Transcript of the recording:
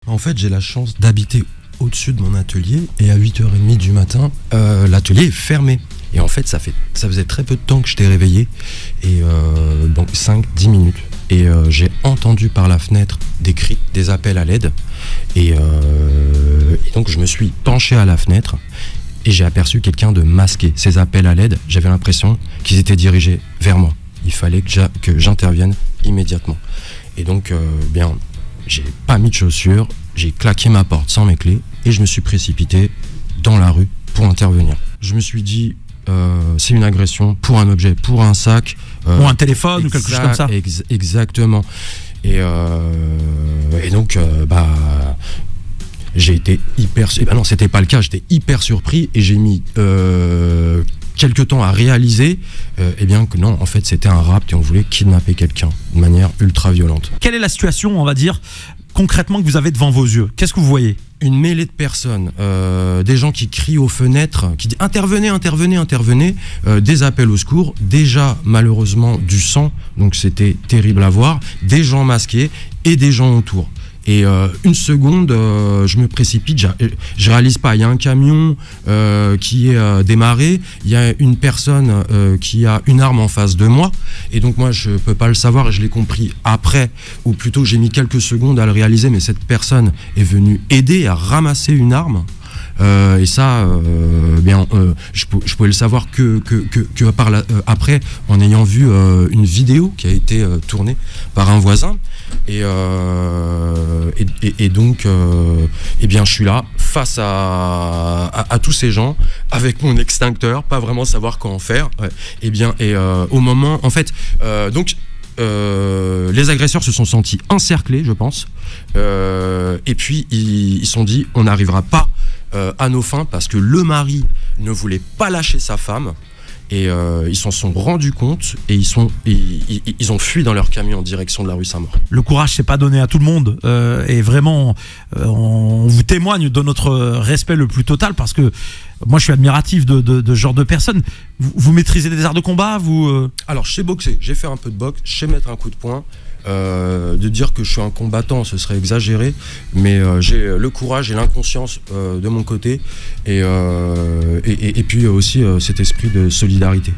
En fait, j'ai la chance d'habiter au-dessus de mon atelier et à 8h30 du matin, l'atelier est fermé. Et en fait, ça faisait très peu de temps que je t'ai réveillé, et donc 5-10 minutes. Et j'ai entendu par la fenêtre des cris, des appels à l'aide. Et donc je me suis penché à la fenêtre et j'ai aperçu quelqu'un de masqué. Ces appels à l'aide, j'avais l'impression qu'ils étaient dirigés vers moi. Il fallait que j'intervienne immédiatement. Et donc, j'ai pas mis de chaussures, j'ai claqué ma porte sans mes clés et je me suis précipité dans la rue pour intervenir. Je me suis dit, c'est une agression pour un objet, pour un sac. Ou un téléphone ou quelque chose comme ça. Exactement. Et donc, j'ai été hyper... non, c'était pas le cas, j'étais hyper surpris et j'ai mis quelques temps à réaliser que non, en fait, c'était un rapt et on voulait kidnapper quelqu'un de manière ultra violente. Quelle est la situation, on va dire, concrètement que vous avez devant vos yeux? Qu'est-ce que vous voyez? Une mêlée de personnes, des gens qui crient aux fenêtres, qui disent « Intervenez, intervenez, intervenez », des appels au secours, déjà malheureusement du sang, donc c'était terrible à voir, des gens masqués et des gens autour. Et une seconde, je me précipite, je réalise pas, il y a un camion qui est démarré, il y a une personne qui a une arme en face de moi, et donc moi je peux pas le savoir, et je l'ai compris après, ou plutôt j'ai mis quelques secondes à le réaliser, mais cette personne est venue aider à ramasser une arme. Et ça, je pouvais le savoir que par après, en ayant vu une vidéo qui a été tournée par un voisin. Et donc, je suis là face à tous ces gens avec mon extincteur, pas vraiment savoir quoi en faire. Ouais. Au moment, en fait, les agresseurs se sont sentis encerclés, je pense. Et puis ils se sont dit, on n'arrivera pas à nos fins parce que le mari ne voulait pas lâcher sa femme. Et ils s'en sont rendus compte et ils ont fui dans leur camion en direction de la rue Saint-Maur. Le courage, c'est pas donné à tout le monde. Et vraiment, on vous témoigne de notre respect le plus total parce que moi, je suis admiratif de ce genre de personnes. Vous maîtrisez des arts de combat Alors, je sais boxer. J'ai fait un peu de boxe. Je sais mettre un coup de poing. De dire que je suis un combattant, ce serait exagéré, mais j'ai le courage et l'inconscience de mon côté, et puis aussi cet esprit de solidarité.